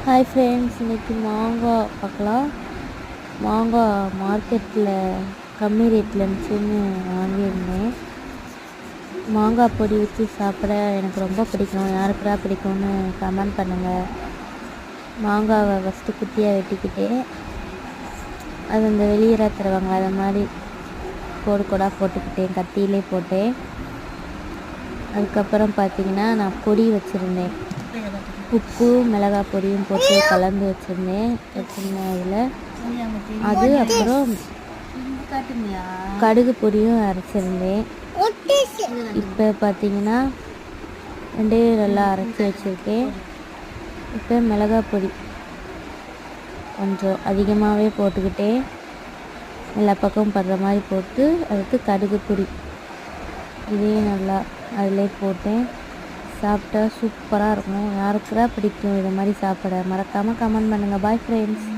Hi friends, இன்றைக்கி மாங்காய் பார்க்கலாம். மாங்காய் மார்க்கெட்டில் கம்மி ரேட்டில் இருந்துச்சுன்னு வாங்கியிருந்தேன். மாங்காய் பொடி வச்சு சாப்பிட எனக்கு ரொம்ப பிடிக்கும். யாருக்குடா பிடிக்கும்னு கமெண்ட் பண்ணுங்கள். மாங்காவை ஃபஸ்ட்டு குட்டியாக வெட்டிக்கிட்டு அது அந்த வெளியேற தருவாங்க, அதை மாதிரி கோடு கோடாக போட்டுக்கிட்டேன், கத்தியிலே போட்டேன். அதுக்கப்புறம் பார்த்திங்கன்னா நான் பொடி வச்சுருந்தேன், உப்பு மிளகாய் பொடியும் போட்டு கலந்து வச்சுருந்தேன் அதில். அது அப்புறம் கடுகு பொடியும் அரைச்சிருந்தேன். இப்போ பார்த்திங்கன்னா ரெண்டையும் நல்லா அரைச்சி வச்சுருக்கேன். இப்போ மிளகாய் பொடி கொஞ்சம் அதிகமாகவே போட்டுக்கிட்டேன், எல்லா பக்கமும் படுற மாதிரி போட்டு அதுக்கு கடுகு பொடி இதையும் நல்லா அதிலே போட்டேன். சாப்பிட்டா சூப்பராக இருக்கும். யாருக்குதான் பிடிக்கும் இதை மாதிரி சாப்பிட? மறக்காமல் கமெண்ட் பண்ணுங்கள். Bye friends.